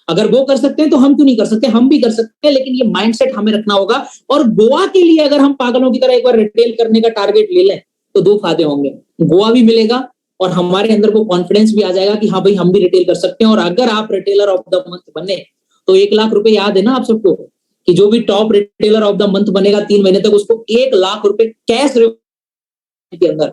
S1: अगर वो कर सकते हैं तो हम क्यों नहीं कर सकते? हम भी कर सकते हैं, लेकिन ये माइंडसेट हमें रखना होगा। और गोवा के लिए अगर हम पागलों की तरह एक बार रिटेल करने का टारगेट ले लें तो 2 फायदे होंगे, गोवा भी मिलेगा और हमारे अंदर वो कॉन्फिडेंस भी आ जाएगा कि हाँ भाई हम भी रिटेल कर सकते हैं। और अगर आप रिटेलर ऑफ द मंथ बने तो 1 लाख रुपए, याद है ना आप सबको, कि जो भी top retailer of the month बनेगा 3 महीने तक, उसको 1 लाख रुपए कैश के अंदर।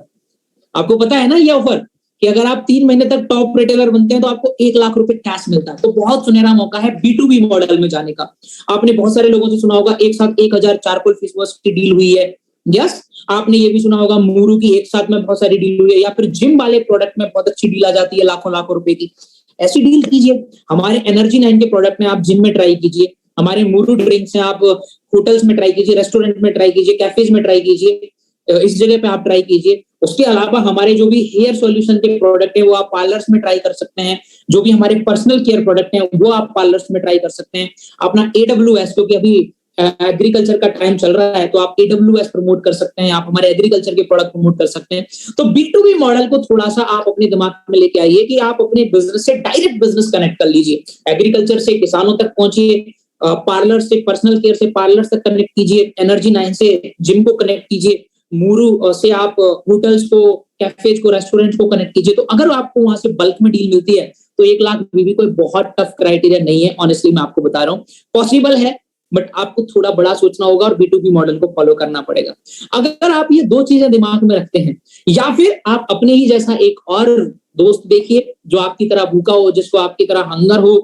S1: आपको पता है ना ये ऑफर, कि अगर आप 3 महीने तक टॉप रिटेलर बनते हैं तो आपको 1 लाख रुपए कैश मिलता है। तो बहुत सुनहरा मौका है B2B मॉडल में जाने का। आपने बहुत सारे लोगों से सुना होगा एक साथ 1000 चारकोल फेस वॉश की डील हुई है। यस, आपने ये भी सुना होगा मूरू की एक साथ में बहुत सारी डील हुई है, या फिर जिम वाले प्रोडक्ट में बहुत अच्छी डील आ जाती है लाखों लाखों रुपए की। ऐसी डील कीजिए। हमारे एनर्जी 9 के प्रोडक्ट में आप जिम में ट्राई कीजिए, हमारे मूरू ड्रिंक्स हैं आप होटल्स में ट्राई कीजिए, रेस्टोरेंट में ट्राई कीजिए, कैफेज में ट्राई कीजिए, इस जगह पे आप ट्राई कीजिए। उसके अलावा हमारे जो भी हेयर सॉल्यूशन के प्रोडक्ट है वो आप पार्लर्स में ट्राई कर सकते हैं। जो भी हमारे पर्सनल केयर प्रोडक्ट हैं वो आप पार्लर्स में ट्राई कर सकते हैं। अपना AWS, क्योंकि अभी एग्रीकल्चर का टाइम चल रहा है, तो आप AWS प्रमोट कर सकते हैं, आप हमारे एग्रीकल्चर के प्रोडक्ट प्रमोट कर सकते हैं। तो B2B मॉडल को थोड़ा सा आप अपने दिमाग में लेके आइए कि आप अपने बिजनेस से डायरेक्ट बिजनेस कनेक्ट कर लीजिए। एग्रीकल्चर से किसानों तक पहुंचिए, पार्लर से, पर्सनल केयर से पार्लर तक कनेक्ट कीजिए, एनर्जी 9 से जिम को कनेक्ट कीजिए, मूरू से आप होटल्स को, कैफेज को, रेस्टोरेंट को कनेक्ट कीजिए। तो अगर आपको वहां से बल्क में डील मिलती है तो 1 लाख भी कोई बहुत टफ क्राइटेरिया नहीं है। ऑनेस्टली मैं आपको बता रहा हूँ, पॉसिबल है, बट आपको थोड़ा बड़ा सोचना होगा और B2B मॉडल को फॉलो करना पड़ेगा। अगर आप ये 2 चीजें दिमाग में रखते हैं, या फिर आप अपने ही जैसा एक और दोस्त देखिए जो आपकी तरह भूखा हो, जिसको आपकी तरह हंगर हो,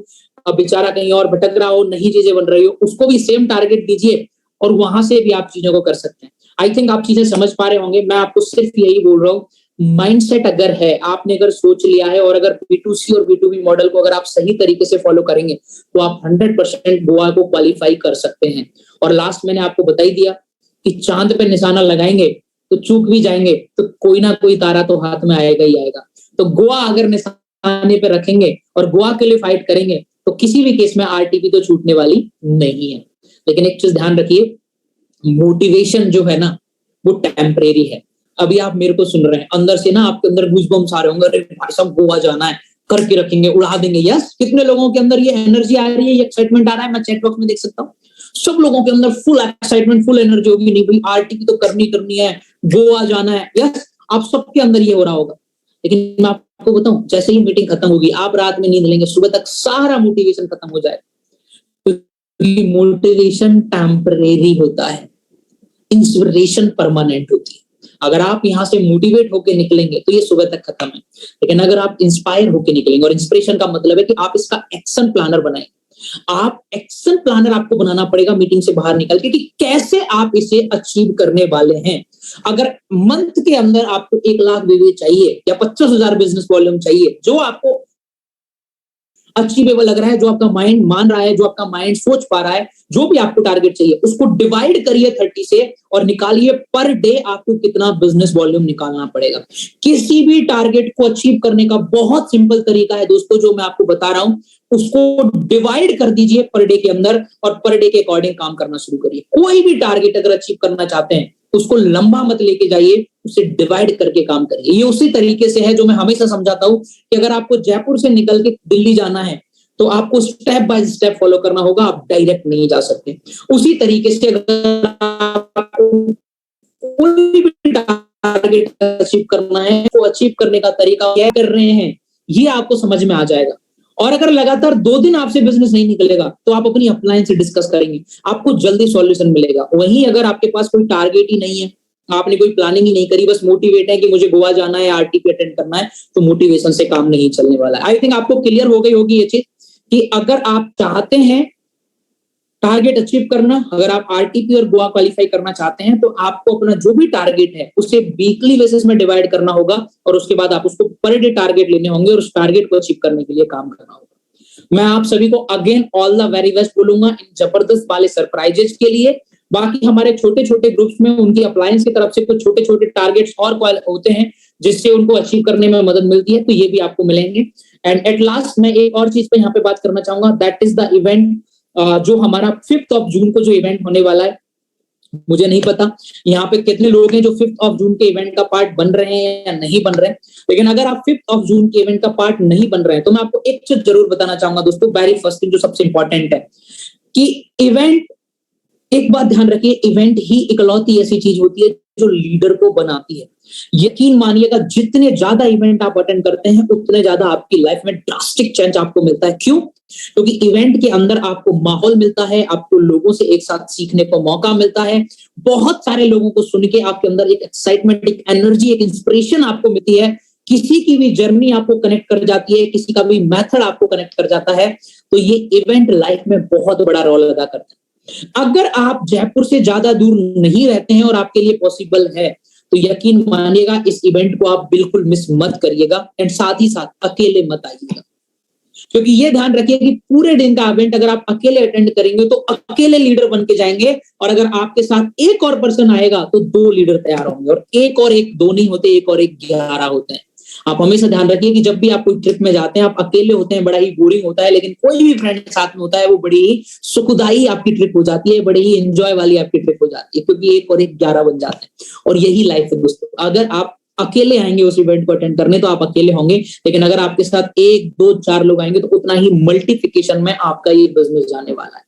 S1: अब बेचारा कहीं और भटक रहा हो, नई चीजें बन रही हो, उसको भी सेम टारगेट दीजिए और वहां से भी आप चीजों को कर सकते हैं। आई थिंक आप चीजें समझ पा रहे होंगे। मैं आपको सिर्फ यही बोल रहा हूँ, माइंडसेट अगर है, आपने अगर सोच लिया है, और अगर B2C और B2B मॉडल को अगर आप सही तरीके से फॉलो करेंगे तो आप 100% गोवा को क्वालिफाई कर सकते हैं। और लास्ट मैंने आपको बता ही दिया कि चांद पे निशाना लगाएंगे तो चूक भी जाएंगे तो कोई ना कोई तारा तो हाथ में आएगा ही आएगा। तो गोवा अगर निशाने पे रखेंगे और गोवा के लिए फाइट करेंगे तो किसी भी केस में आरटीपी तो छूटने वाली नहीं है। लेकिन एक चीज ध्यान रखिए, मोटिवेशन जो है ना वो टेम्परेरी है। अभी आप मेरे को सुन रहे हैं, अंदर से ना आपके अंदर गूज़बम्स आ रहे होंगे, अरे भाई साहब गोवा जाना है, करके रखेंगे, उड़ा देंगे। यस, कितने लोगों के अंदर ये एनर्जी आ रही है, ये एक्साइटमेंट आ रहा है, मैं चैट बॉक्स में देख सकता हूँ। सब लोगों के अंदर फुल एक्साइटमेंट, फुल एनर्जी होगी, नहीं भाई आरटीपी तो करनी है, गोवा जाना है। यस, आप सबके अंदर ये हो रहा होगा। लेकिन मैं आपको बताऊं, जैसे ही मीटिंग खत्म होगी, आप रात में नींद लेंगे, सुबह तक सारा मोटिवेशन खत्म हो जाएगा। मोटिवेशन टेम्परेरी होता है, इंस्पिरेशन परमानेंट होती है। अगर आप यहाँ से मोटिवेट होके निकलेंगे तो ये सुबह तक खत्म है, लेकिन अगर आप इंस्पायर होके निकलेंगे, और इंस्पिरेशन का मतलब है कि आप इसका एक्शन प्लानर बनाएंगे। आप एक्शन प्लानर आपको बनाना पड़ेगा मीटिंग से बाहर निकल के, कि कैसे आप इसे अचीव करने वाले हैं। अगर मंथ के अंदर आपको 1 लाख VV चाहिए या 25,000 बिजनेस वॉल्यूम चाहिए, जो आपको अचीवेबल लग रहा है, जो आपका माइंड मान रहा है, जो आपका माइंड सोच पा रहा है, जो भी आपको टारगेट चाहिए, उसको डिवाइड करिए 30 से और निकालिए पर डे आपको कितना बिजनेस वॉल्यूम निकालना पड़ेगा। किसी भी टारगेट को अचीव करने का बहुत सिंपल तरीका है दोस्तों, जो मैं आपको बता रहा हूं, उसको डिवाइड कर दीजिए पर डे के अंदर और पर डे के अकॉर्डिंग काम करना शुरू करिए। कोई भी टारगेट अगर अचीव करना चाहते हैं, उसको लंबा मत लेके जाइए, उसे डिवाइड करके काम करिए। ये उसी तरीके से है जो मैं हमेशा समझाता हूं कि अगर आपको जयपुर से निकल के दिल्ली जाना है तो आपको स्टेप बाय स्टेप फॉलो करना होगा, आप डायरेक्ट नहीं जा सकते। उसी तरीके से अगर आपको कोई भी टारगेट अचीव करना है, वो अचीव करने का तरीका क्या कर रहे हैं, ये आपको समझ में आ जाएगा। और अगर लगातार 2 दिन आपसे बिजनेस नहीं निकलेगा, तो आप अपनी अपलाइन से डिस्कस करेंगे, आपको जल्दी सॉल्यूशन मिलेगा। वहीं अगर आपके पास कोई टारगेट ही नहीं है, आपने कोई प्लानिंग ही नहीं करी, बस मोटिवेट है कि मुझे गोवा जाना है, आरटीपी अटेंड करना है, तो मोटिवेशन से काम नहीं चलने वाला है। आई थिंक आपको क्लियर हो गई होगी ये चीज कि अगर आप चाहते हैं टारगेट अचीव करना, अगर आप आरटीपी और गोवा क्वालिफाई करना चाहते हैं, तो आपको अपना जो भी टारगेट है उसे वीकली बेसिस में डिवाइड करना होगा और उसके बाद आप उसको पर डे टारगेट लेने होंगे और उस टारगेट को अचीव करने के लिए काम करना होगा। मैं आप सभी को again all the very best बोलूंगा इन जबरदस्त वाले सरप्राइजेस के लिए। बाकी हमारे छोटे छोटे ग्रुप्स में उनकी अप्लायंस की तरफ से कुछ छोटे छोटे टारगेट्स और होते हैं जिससे उनको अचीव करने में मदद मिलती है, तो ये भी आपको मिलेंगे। एंड एट लास्ट मैं एक और चीज पे यहाँ पे बात करना चाहूंगा, दैट इज द इवेंट जो हमारा 5 जून को जो इवेंट होने वाला है। मुझे नहीं पता यहाँ पे कितने लोग हैं जो 5 जून के इवेंट का पार्ट बन रहे हैं या नहीं बन रहे हैं, लेकिन अगर आप 5 जून के इवेंट का पार्ट नहीं बन रहे हैं, तो मैं आपको एक चीज जरूर बताना चाहूंगा दोस्तों। वेरी फर्स्ट थिंग जो सबसे इंपॉर्टेंट है कि इवेंट, एक बात ध्यान रखिए, इवेंट ही इकलौती ऐसी चीज होती है जो लीडर को बनाती है। यकीन मानिएगा, जितने ज्यादा इवेंट आप अटेंड करते हैं उतने ज्यादा आपकी लाइफ में ड्रास्टिक चेंज आपको मिलता है। क्यों? क्योंकि इवेंट के अंदर आपको माहौल मिलता है, आपको लोगों से एक साथ सीखने को मौका मिलता है, बहुत सारे लोगों को सुन के आपके अंदर एक एक्साइटमेंट, एक एनर्जी, एक इंस्पिरेशन आपको मिलती है। किसी की भी जर्नी आपको कनेक्ट कर जाती है, किसी का भी मेथड आपको कनेक्ट कर जाता है, तो ये इवेंट लाइफ में बहुत बड़ा रोल अदा करता है। अगर आप जयपुर से ज्यादा दूर नहीं रहते हैं और आपके लिए पॉसिबल है, तो यकीन मानिएगा इस इवेंट को आप बिल्कुल मिस मत करिएगा एंड साथ ही साथ अकेले मत आइएगा। क्योंकि ये ध्यान रखिए कि पूरे दिन का इवेंट अगर आप अकेले अटेंड करेंगे तो अकेले लीडर बन के जाएंगे, और अगर आपके साथ एक और पर्सन आएगा तो 2 लीडर तैयार होंगे, और एक और एक 2 नहीं होते, एक और एक 11 होते हैं। आप हमेशा ध्यान रखिए कि जब भी आप कोई ट्रिप में जाते हैं, आप अकेले होते हैं, बड़ा ही बोरिंग होता है, लेकिन कोई भी फ्रेंड साथ में होता है, वो बड़ी ही सुखदाई आपकी ट्रिप हो जाती है, बड़ी ही एंजॉय वाली आपकी ट्रिप हो जाती है, क्योंकि एक और एक 11 बन जाते हैं। और यही लाइफ है दोस्तों। अगर आप अकेले आएंगे उस इवेंट को अटेंड करने तो आप अकेले होंगे, लेकिन अगर आपके साथ 1, 2, 4 लोग आएंगे तो उतना ही मल्टीप्लिकेशन में आपका ये बिजनेस जाने वाला है,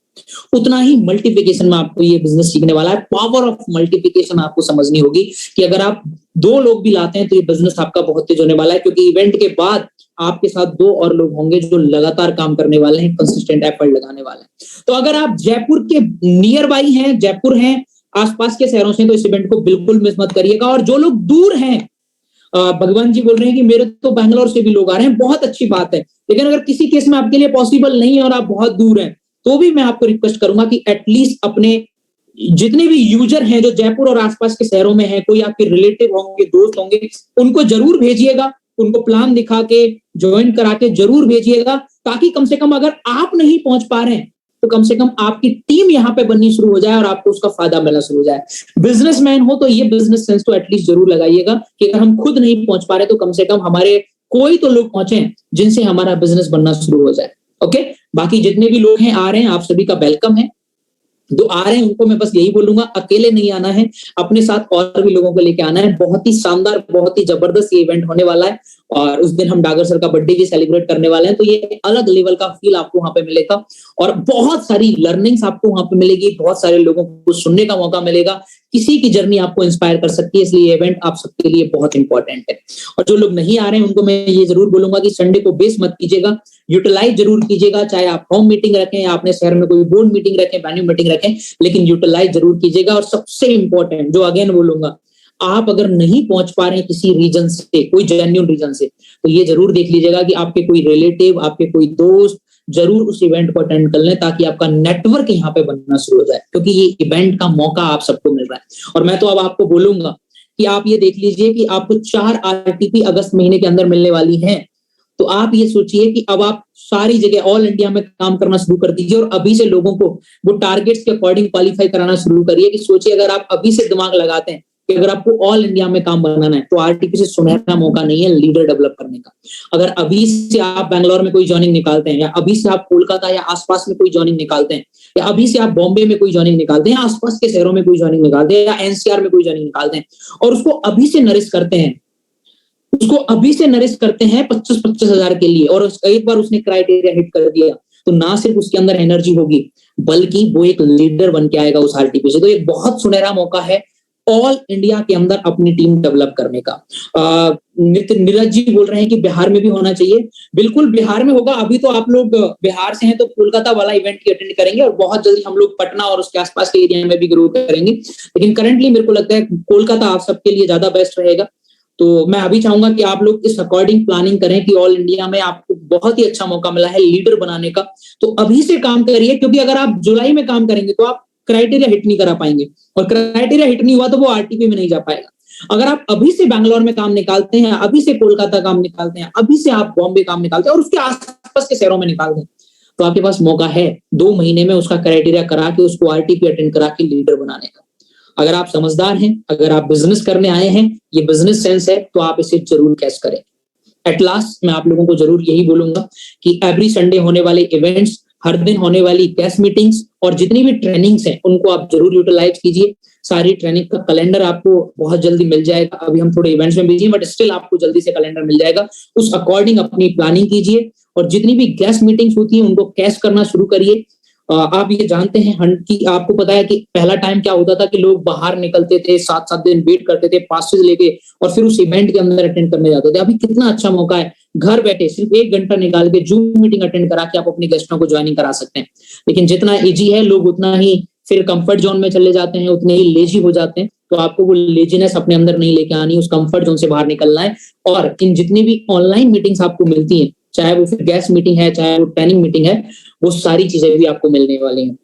S1: उतना ही मल्टीप्लिकेशन में आपको ये बिजनेस सीखने वाला है। पावर ऑफ मल्टीप्लिकेशन आपको समझनी होगी कि अगर आप 2 लोग भी लाते हैं तो ये बिजनेस आपका बहुत तेज होने वाला है, क्योंकि इवेंट के बाद आपके साथ 2 और लोग होंगे जो लगातार काम करने वाले हैं, कंसिस्टेंट एफर्ट लगाने वाले हैं। तो अगर आप जयपुर के नियर बाई हैं, जयपुर हैं, आसपास के शहरों से, तो इस इवेंट को बिल्कुल मिस मत करिएगा। और जो लोग दूर हैं, भगवान जी बोल रहे हैं कि मेरे तो बैंगलोर से भी लोग आ रहे हैं, बहुत अच्छी बात है, लेकिन अगर किसी केस में आपके लिए पॉसिबल नहीं है और आप बहुत दूर हैं, तो भी मैं आपको रिक्वेस्ट करूंगा कि एटलीस्ट अपने जितने भी यूजर हैं जो जयपुर और आसपास के शहरों में हैं, कोई आपके रिलेटिव होंगे, दोस्त होंगे, उनको जरूर भेजिएगा, उनको प्लान दिखा के, ज्वाइन करा के जरूर भेजिएगा, ताकि कम से कम अगर आप नहीं पहुंच पा रहे हैं तो कम से कम आपकी टीम यहाँ पे बननी शुरू हो जाए और आपको उसका फायदा मिलना शुरू हो जाए। बिजनेसमैन हो तो ये बिजनेस सेंस तो एटलीस्ट जरूर लगाइएगा कि अगर हम खुद नहीं पहुंच पा रहे तो कम से कम हमारे कोई तो लोग पहुंचे जिनसे हमारा बिजनेस बनना शुरू हो जाए। ओके, बाकी जितने भी लोग हैं आ रहे हैं, आप सभी का वेलकम है। जो आ रहे हैं उनको मैं बस यही बोलूंगा, अकेले नहीं आना है, अपने साथ और भी लोगों को लेके आना है। बहुत ही शानदार, बहुत ही जबरदस्त ये इवेंट होने वाला है, और उस दिन हम डागर सर का बर्थडे भी सेलिब्रेट करने वाले हैं, तो ये अलग लेवल का फील आपको वहां पे मिलेगा और बहुत सारी लर्निंग्स आपको वहां पे मिलेगी, बहुत सारे लोगों को सुनने का मौका मिलेगा, किसी की जर्नी आपको इंस्पायर कर सकती है, इसलिए इवेंट आप सबके लिए बहुत इंपॉर्टेंट है। और जो लोग नहीं आ रहे हैं उनको मैं ये जरूर बोलूंगा कि संडे को बेस मत कीजिएगा, यूटिलाइज जरूर कीजिएगा, चाहे आप होम मीटिंग रखें या अपने शहर में कोई बोर्ड मीटिंग रखें, वेन्यू मीटिंग रखें, लेकिन यूटिलाइज जरूर कीजिएगा। और सबसे इंपॉर्टेंट जो अगेन बोलूंगा, आप अगर नहीं पहुंच पा रहे हैं किसी रीजन से, कोई जेन्युइन रीजन से, तो ये जरूर देख लीजिएगा कि आपके कोई रिलेटिव, आपके कोई दोस्त जरूर उस इवेंट को अटेंड कर लें, ताकि आपका नेटवर्क यहाँ पे बनना शुरू हो जाए, क्योंकि ये इवेंट का मौका आप सबको मिल रहा है। और मैं तो अब आपको बोलूंगा कि आप ये देख लीजिए कि आपको 4 आरटीपी अगस्त महीने के अंदर मिलने वाली हैं, तो आप ये सोचिए कि अब आप सारी जगह ऑल इंडिया में काम करना शुरू कर दीजिए और अभी से लोगों को वो टारगेट्स के अकॉर्डिंग क्वालिफाई कराना शुरू करिए। कि सोचिए अगर आप अभी से दिमाग लगाते हैं कि अगर आपको ऑल इंडिया में काम बनाना है, तो आरटीपी से सुनहरा मौका नहीं है लीडर डेवलप करने का। अगर अभी से आप बैंगलोर में कोई जॉइनिंग निकालते हैं, या अभी से आप कोलकाता या आसपास में कोई जॉइनिंग निकालते हैं, या अभी से आप बॉम्बे में कोई जॉइनिंग निकालते हैं, आसपास के शहरों में कोई जॉइनिंग निकालते हैं, या एनसीआर में कोई जॉइनिंग निकालते हैं, और उसको अभी से नरिश करते हैं, उसको अभी से नरिश करते हैं 25-25 हजार के लिए, और एक बार उसने क्राइटेरिया हिट कर दिया तो ना सिर्फ उसके अंदर एनर्जी होगी बल्कि वो एक लीडर बन के आएगा उस आरटीपी से। तो एक बहुत सुनहरा मौका है ऑल इंडिया के अंदर अपनी टीम डेवलप करने का। नीरज जी बोल रहे हैं कि बिहार में भी होना चाहिए। बिल्कुल बिहार में होगा। अभी तो आप लोग बिहार से हैं तो कोलकाता वाला इवेंट की अटेंड करेंगे, और बहुत जल्दी हम लोग पटना और उसके आसपास के एरिया में भी ग्रो करेंगे। लेकिन करंटली मेरे को लगता है कोलकाता आप सबके लिए ज्यादा बेस्ट रहेगा। तो मैं अभी चाहूंगा कि आप लोग इस अकॉर्डिंग प्लानिंग करें कि ऑल इंडिया में आपको बहुत ही अच्छा मौका मिला है लीडर बनाने का। तो अभी से काम करिए, क्योंकि अगर आप जुलाई में काम करेंगे तो आप क्राइटेरिया हिट नहीं करा पाएंगे, और क्राइटेरिया हिट नहीं हुआ तो वो आरटीपी में नहीं जा पाएगा। अगर आप अभी से बैंगलोर में काम निकालते हैं, अभी से कोलकाता काम निकालते हैं, अभी से आप बॉम्बे काम निकालते हैं और उसके आसपास के शहरों में निकालते हैं, तो आपके पास मौका है 2 महीने में उसका क्राइटेरिया करा के उसको आरटीपी अटेंड करा के लीडर बनाने का। अगर आप समझदार हैं, अगर आप बिजनेस करने आए हैं, ये बिजनेस सेंस है, तो आप इसे जरूर कैच करें। एट लास्ट मैं आप लोगों को जरूर यही बोलूंगा कि एवरी संडे होने वाले इवेंट्स, हर दिन होने वाली गेस्ट मीटिंग्स और जितनी भी ट्रेनिंग्स हैं उनको आप जरूर यूटिलाइज कीजिए। सारी ट्रेनिंग का कैलेंडर आपको बहुत जल्दी मिल जाएगा। अभी हम थोड़े इवेंट्स में बिजी हैं, बट स्टिल आपको जल्दी से कैलेंडर मिल जाएगा। उस अकॉर्डिंग अपनी प्लानिंग कीजिए, और जितनी भी गेस्ट मीटिंग्स होती है उनको कैश करना शुरू करिए। आप ये जानते हैं कि आपको पता है कि पहला टाइम क्या होता था कि लोग बाहर निकलते थे, 7-7 दिन वेट करते थे पासेस लेके, और फिर उस इवेंट के अंदर अटेंड करने जाते थे। अभी कितना अच्छा मौका है, घर बैठे सिर्फ 1 घंटा निकाल के जूम मीटिंग अटेंड करा के आप अपने गेस्टों को ज्वाइनिंग करा सकते हैं। लेकिन जितना इजी है लोग उतना ही फिर कंफर्ट जोन में चले जाते हैं, उतने ही लेजी हो जाते हैं। तो आपको वो लेजीनेस अपने अंदर नहीं लेके आनी, उस कंफर्ट जोन से बाहर निकलना है। और इन जितनी भी ऑनलाइन मीटिंग्स आपको मिलती हैं, चाहे वो फिर गेस्ट मीटिंग है, चाहे वो ट्रेनिंग मीटिंग है, वो सारी चीजें भी आपको मिलने वाली हैं।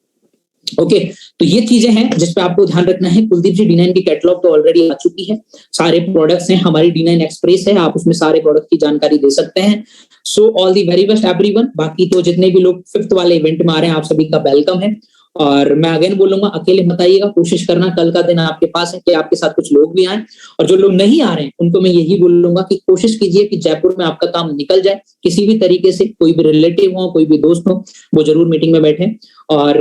S1: ओके, तो ये चीजें हैं जिसपे आपको ध्यान रखना है। कुलदीप जी, D9 की कैटलॉग तो ऑलरेडी आ चुकी है, सारे प्रोडक्ट्स हैं, हमारी D9 एक्सप्रेस है, आप उसमें सारे प्रोडक्ट की जानकारी दे सकते हैं। सो all the very best everyone. बाकी तो जितने भी लोग 5th वाले इवेंट में आ रहे हैं, आप सभी का वेलकम है। और मैं अगेन बोलूंगा, अकेले मत आइएगा, कोशिश करना कल का दिन आपके पास है कि आपके साथ कुछ लोग भी आए। और जो लोग नहीं आ रहे हैं उनको मैं यही बोलूंगा कि कोशिश कीजिए कि जयपुर में आपका काम निकल जाए किसी भी तरीके से। कोई भी रिलेटिव हो, कोई भी दोस्त हो, वो जरूर मीटिंग में बैठे। और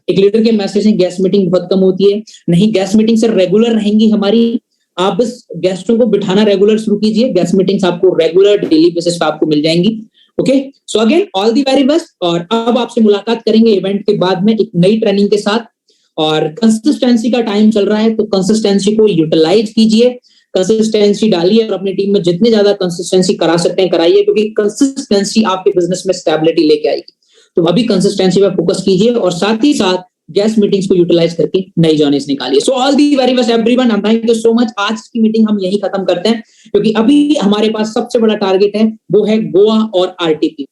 S1: एक लीडर के मैसेज है, गेस्ट मीटिंग बहुत कम होती है। नहीं, गेस्ट मीटिंग सर रेगुलर रहेंगी हमारी। आप बस गेस्टों को बिठाना रेगुलर शुरू कीजिए, गेस्ट मीटिंग्स आपको रेगुलर डेली बेसिस पे आपको मिल जाएंगी। Okay, so again all the very best. और अब आपसे मुलाकात करेंगे इवेंट के बाद में एक नई ट्रेनिंग के साथ। और कंसिस्टेंसी का टाइम चल रहा है, तो कंसिस्टेंसी को यूटिलाइज कीजिए, कंसिस्टेंसी डालिए, और अपनी टीम में जितने ज्यादा कंसिस्टेंसी करा सकते हैं कराइए, क्योंकि कंसिस्टेंसी आपके बिजनेस में स्टेबिलिटी लेके आएगी। तो अभी कंसिस्टेंसी पे फोकस कीजिए, और साथ ही साथ गेस्ट मीटिंग्स को यूटिलाइज करके नई जर्नीज निकालिए। सो all the very best everyone, thank you so much. आज की मीटिंग हम यही खत्म करते हैं, क्योंकि अभी हमारे पास सबसे बड़ा टारगेट है, वो है गोवा और आरटीपी,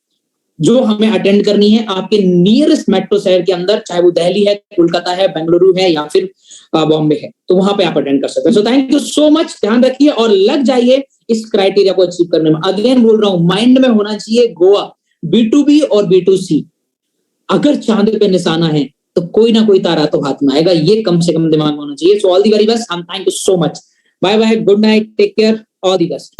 S1: जो हमें अटेंड करनी है आपके नियरेस्ट मेट्रो शहर के अंदर, चाहे वो दिल्ली है, कोलकाता है, बेंगलुरु है, या फिर बॉम्बे है, तो वहां पे आप अटेंड कर सकते हैं। So thank you so much, ध्यान रखिए और लग जाइए इस क्राइटेरिया को अचीव करने में। अगेन बोल रहा हूं, माइंड में होना चाहिए गोवा, B2B और B2C। अगर चांद पे निशाना है तो कोई ना कोई तारा तो हाथ में आएगा, ये कम से कम दिमाग में होना चाहिए। So all the very best, thank you so much, bye bye, good night, take care, all the best.